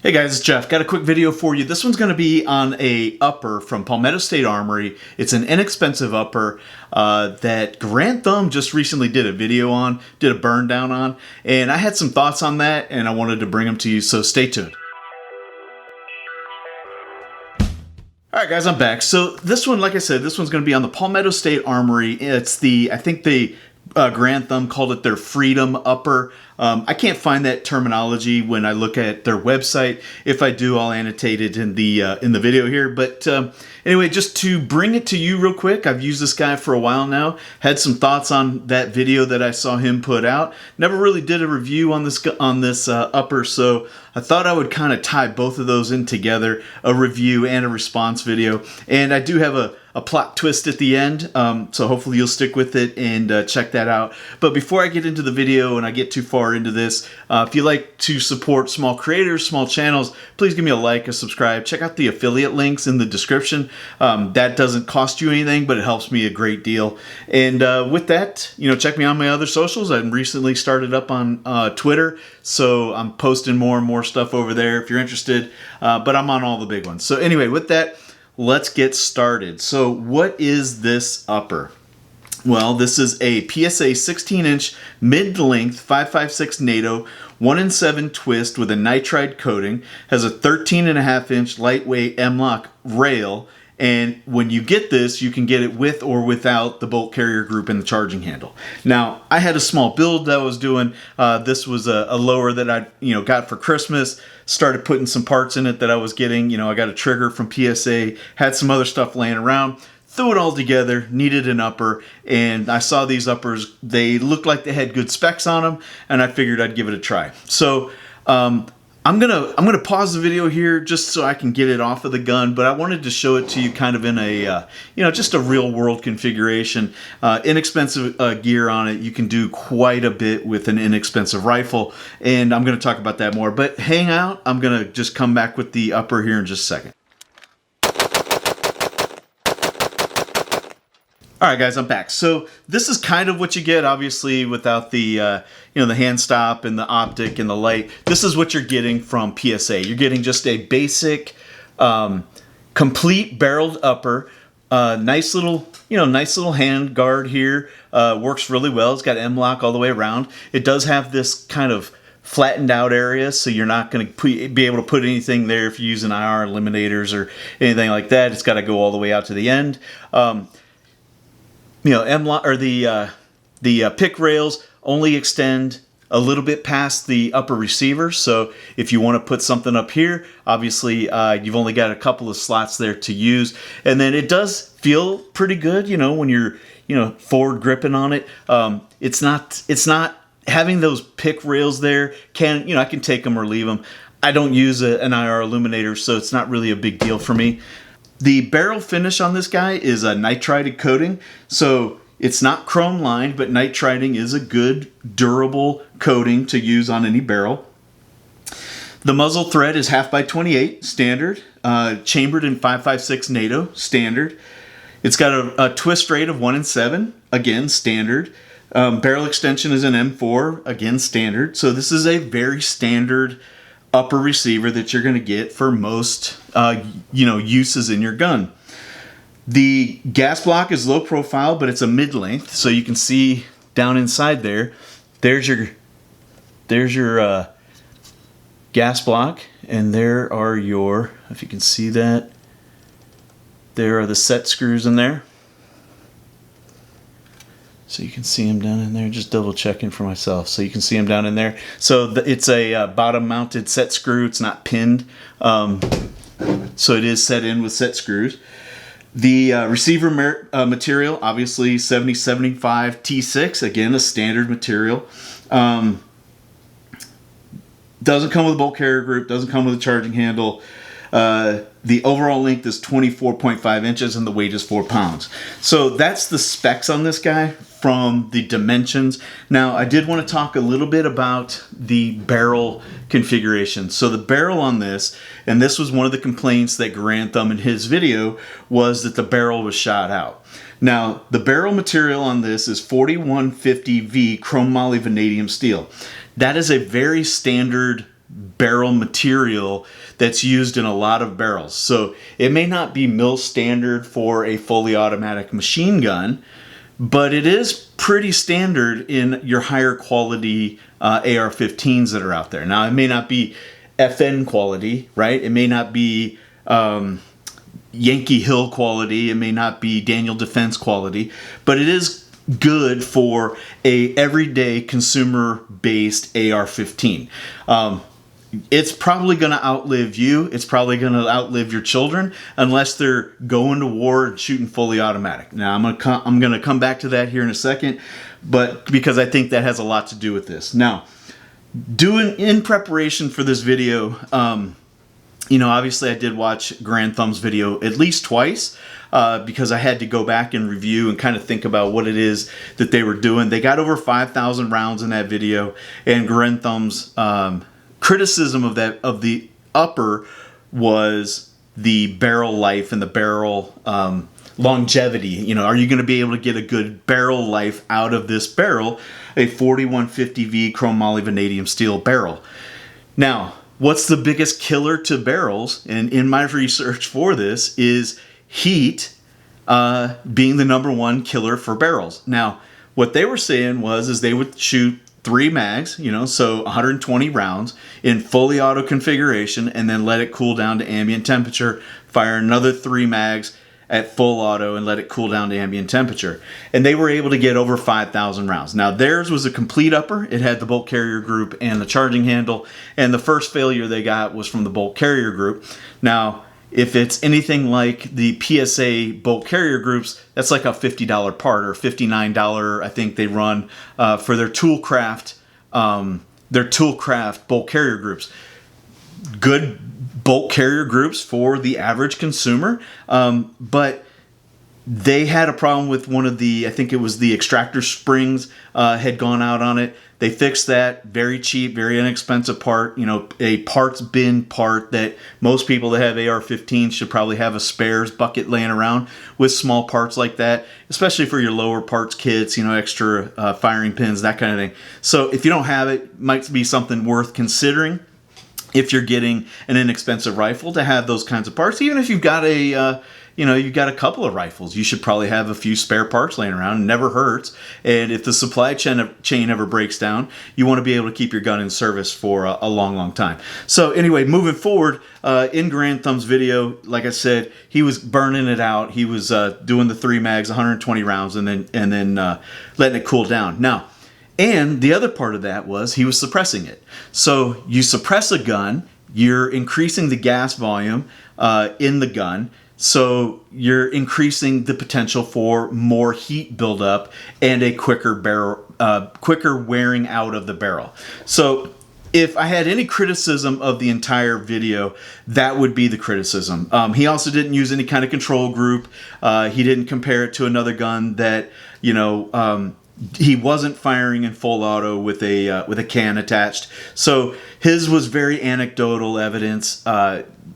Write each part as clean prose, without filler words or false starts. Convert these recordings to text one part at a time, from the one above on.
Hey guys, it's Jeff. Got a quick video for you. This one's going to be on a upper from Palmetto State Armory. It's an inexpensive upper that Garand Thumbs just recently did a video on, did a burn down on, and I had some thoughts on that and I wanted to bring them to you, so stay tuned. Alright guys, I'm back. So this one, like I said, this one's going to be on the Palmetto State Armory. It's I think the Garand Thumbs called it their Freedom Upper. I can't find that terminology when I look at their website. If I do, I'll annotate it in the video here. But anyway, just to bring it to you real quick, I've used this guy for a while now. Had some thoughts on that video that I saw him put out. Never really did a review on this upper, so I thought I would kind of tie both of those in together, a review and a response video. And I do have a plot twist at the end, so hopefully you'll stick with it and check that out. But before I get into the video and I get too far into this, if you like to support small creators, small channels, please give me a like, a subscribe. Check out the affiliate links in the description. That doesn't cost you anything, but it helps me a great deal. And with that, check me on my other socials. I've recently started up on Twitter, so I'm posting more and more stuff over there if you're interested, but I'm on all the big ones. So anyway, with that, let's get started. So what is this upper? Well, this is a PSA 16-inch mid-length 5.56 NATO 1-in-7 twist with a nitride coating. Has a 13.5-inch lightweight M-LOK rail, and when you get this, you can get it with or without the bolt carrier group and the charging handle. Now, I had a small build that I was doing. This was a lower that I got for Christmas. Started putting some parts in it that I was getting. I got a trigger from PSA, had some other stuff laying around. Threw it all together, needed an upper, and I saw these uppers. They looked like they had good specs on them, and I figured I'd give it a try. So I'm gonna pause the video here just so I can get it off of the gun, but I wanted to show it to you kind of in a just a real world configuration. Inexpensive gear on it. You can do quite a bit with an inexpensive rifle, and I'm gonna talk about that more. But hang out. I'm gonna just come back with the upper here in just a second. Alright guys, I'm back. So this is kind of what you get, obviously, without the the hand stop and the optic and the light. This is what you're getting from PSA. You're getting just a basic, complete barreled upper. Nice little hand guard here. Works really well. It's got M-LOK all the way around. It does have this kind of flattened out area, so you're not going to be able to put anything there if you're using IR eliminators or anything like that. It's got to go all the way out to the end. M-LOK or the pick rails only extend a little bit past the upper receiver. So if you want to put something up here, obviously you've only got a couple of slots there to use. And then it does feel pretty good, when you're forward gripping on it. It's not having those pick rails there. I can take them or leave them. I don't use an IR illuminator, so it's not really a big deal for me. The barrel finish on this guy is a nitrided coating, so it's not chrome lined, but nitriding is a good, durable coating to use on any barrel. The muzzle thread is 1/2x28, standard, chambered in 5.56 NATO, standard. It's got a twist rate of 1-in-7, again, standard. Barrel extension is an M4, again, standard. So this is a very standard upper receiver that you're going to get for most uses in your gun. The gas block is low profile, but it's a mid-length, so you can see down inside there. There's your gas block, and there are your, if you can see that, there are the set screws in there. So you can see them down in there, just double checking for myself. So you can see them down in there. So it's a bottom mounted set screw. It's not pinned. So it is set in with set screws. The receiver material, obviously 7075 T6, again a standard material. Doesn't come with a bolt carrier group, doesn't come with a charging handle. The overall length is 24.5 inches and the weight is 4 pounds. So that's the specs on this guy from the dimensions. Now, I did want to talk a little bit about the barrel configuration. So the barrel on this, and this was one of the complaints that Garand Thumbs in his video, was that the barrel was shot out. Now, the barrel material on this is 4150V chrome moly vanadium steel. That is a very standard barrel material that's used in a lot of barrels. So it may not be mill standard for a fully automatic machine gun, but it is pretty standard in your higher quality AR-15s that are out there. Now, it may not be FN quality, right? It may not be Yankee Hill quality. It may not be Daniel Defense quality, but it is good for a everyday consumer-based AR-15. It's probably going to outlive you. It's probably going to outlive your children unless they're going to war and shooting fully automatic. Now, I'm going to come back to that here in a second, but because I think that has a lot to do with this. Now, in preparation for this video, you know, obviously I did watch Garand Thumbs' video at least twice because I had to go back and review and kind of think about what it is that they were doing. They got over 5,000 rounds in that video, and Garand Thumbs' criticism of the upper was the barrel life and the barrel longevity. You know, are you going to be able to get a good barrel life out of this barrel, a 4150V chrome moly vanadium steel barrel? Now, what's the biggest killer to barrels, and in my research for this, is heat being the #1 killer for barrels. Now, what they were saying is they would shoot 3 mags, you know, so 120 rounds in fully auto configuration, and then let it cool down to ambient temperature, fire another 3 mags at full auto and let it cool down to ambient temperature. And they were able to get over 5,000 rounds. Now, theirs was a complete upper. It had the bolt carrier group and the charging handle, and the first failure they got was from the bolt carrier group. Now, if it's anything like the PSA bolt carrier groups, that's like a $50 part, or $59, I think they run for their Toolcraft bolt carrier groups. Good bolt carrier groups for the average consumer, but they had a problem with one of the, I think it was the extractor springs had gone out on it. They fixed that. Very cheap, very inexpensive part. You know, a parts bin part that most people that have AR-15s should probably have a spares bucket laying around with small parts like that, especially for your lower parts kits, you know, extra firing pins, that kind of thing. So if you don't have it, it might be something worth considering if you're getting an inexpensive rifle to have those kinds of parts. Even if you've got a you know, you've got a couple of rifles, you should probably have a few spare parts laying around. It never hurts. And if the supply chain ever breaks down, you want to be able to keep your gun in service for a long, long time. So anyway, moving forward, in Garand Thumbs' video, like I said, he was burning it out. He was doing the 3 mags, 120 rounds, and then letting it cool down. Now, and the other part of that was he was suppressing it. So you suppress a gun, you're increasing the gas volume in the gun, so you're increasing the potential for more heat buildup and a quicker wearing out of the barrel. So if I had any criticism of the entire video, that would be the criticism. He also didn't use any kind of control group. He didn't compare it to another gun that, you know, he wasn't firing in full auto with a can attached. So his was very anecdotal evidence,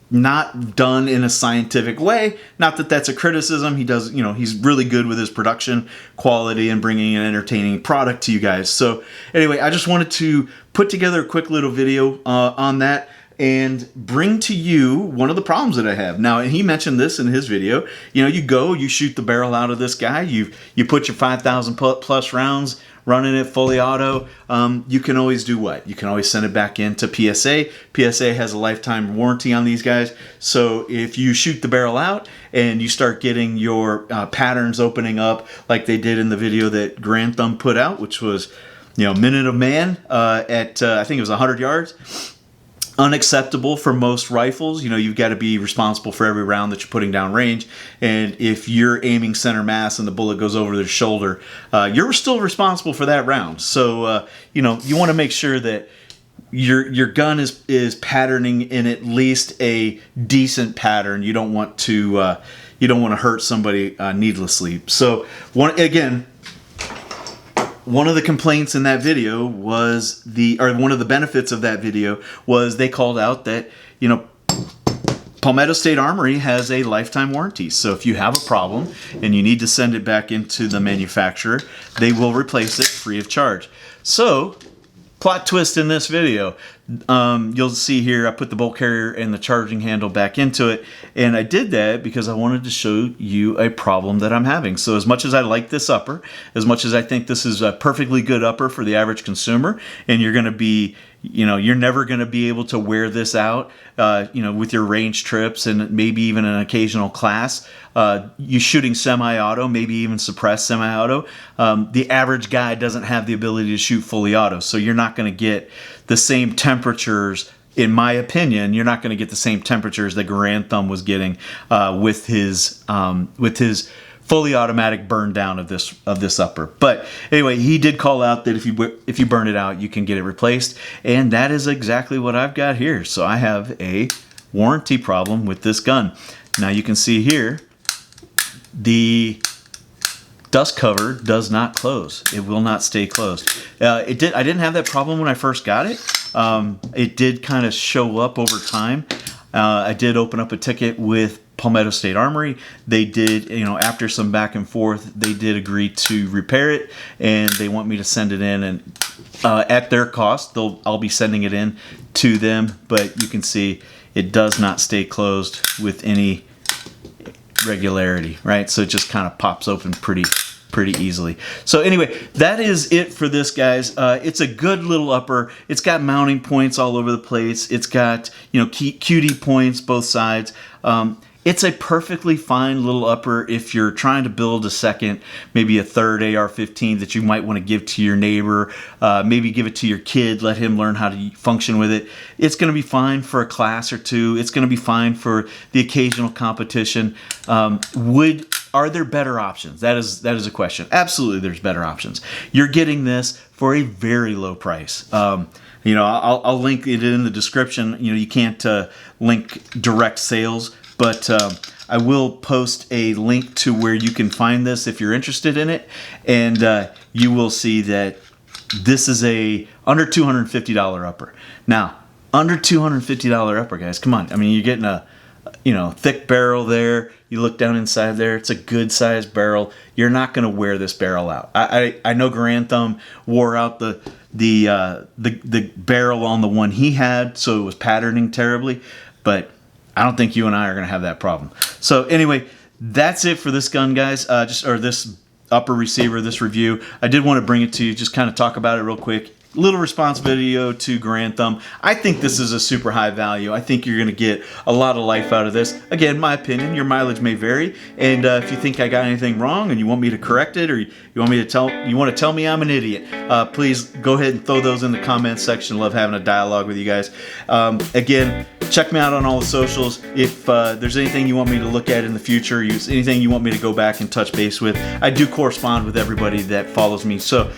not done in a scientific way. Not that that's a criticism. He does, you know, he's really good with his production quality and bringing an entertaining product to you guys. So anyway, I just wanted to put together a quick little video on that and bring to you one of the problems that I have. Now, and he mentioned this in his video, you know, you shoot the barrel out of this guy, you put your 5,000 plus rounds running it fully auto, you can always do what? You can always send it back into PSA. PSA has a lifetime warranty on these guys. So if you shoot the barrel out and you start getting your patterns opening up like they did in the video that Garand Thumb put out, which was, you know, Minute of Man at, I think it was 100 yards, unacceptable for most rifles. You know, you've got to be responsible for every round that you're putting down range. And if you're aiming center mass and the bullet goes over their shoulder, you're still responsible for that round. So, you know, you want to make sure that your gun is patterning in at least a decent pattern. You don't want to hurt somebody needlessly. So one of the complaints in that video was one of the benefits of that video was they called out that, you know, Palmetto State Armory has a lifetime warranty. So if you have a problem and you need to send it back into the manufacturer, they will replace it free of charge. So, plot twist in this video, you'll see here I put the bolt carrier and the charging handle back into it, and I did that because I wanted to show you a problem that I'm having. So as much as I like this upper, as much as I think this is a perfectly good upper for the average consumer, and you're going to be, you're never going to be able to wear this out, with your range trips and maybe even an occasional class. You shooting semi-auto, maybe even suppressed semi-auto. The average guy doesn't have the ability to shoot fully auto, so you're not going to get the same temperatures. In my opinion, you're not going to get the same temperatures that Garand Thumb was getting with his fully automatic burn down of this upper. But anyway, he did call out that if you burn it out, you can get it replaced, and that is exactly what I've got here. So I have a warranty problem with this gun. Now you can see here, the dust cover does not close. It will not stay closed. I didn't have that problem when I first got it. It did kind of show up over time. I did open up a ticket with Palmetto State Armory. They did, after some back and forth, they did agree to repair it, and they want me to send it in, and at their cost, I'll be sending it in to them. But you can see it does not stay closed with any regularity, right? So it just kind of pops open pretty easily. So anyway, that is it for this, guys. It's a good little upper. It's got mounting points all over the place. It's got, QD points both sides. It's a perfectly fine little upper if you're trying to build a second, maybe a third AR-15 that you might want to give to your neighbor, maybe give it to your kid, let him learn how to function with it. It's going to be fine for a class or two. It's going to be fine for the occasional competition. Are there better options? That is a question. Absolutely, there's better options. You're getting this for a very low price. I'll link it in the description. You can't link direct sales, but I will post a link to where you can find this if you're interested in it, and you will see that this is a under $250 upper. Now, under $250 upper, guys, come on. I mean, you're getting a thick barrel there. You look down inside there, it's a good sized barrel. You're not going to wear this barrel out. I know Garand Thumb wore out the barrel on the one he had, so it was patterning terribly, but I don't think you and I are going to have that problem. So anyway, that's it for this gun, guys. This upper receiver, this review. I did want to bring it to you, just kind of talk about it real quick. Little response video to Garand Thumb. I think this is a super high value. I think you're going to get a lot of life out of this. Again, my opinion, your mileage may vary, and if you think I got anything wrong and you want me to correct it, or you want to tell me I'm an idiot, please go ahead and throw those in the comments section. Love having a dialogue with you guys. Again, check me out on all the socials. If there's anything you want me to look at in the future, anything you want me to go back and touch base with, I do correspond with everybody that follows me. So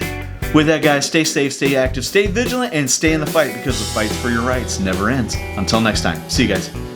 with that, guys, stay safe, stay active, stay vigilant, and stay in the fight, because the fight for your rights never ends. Until next time, see you guys.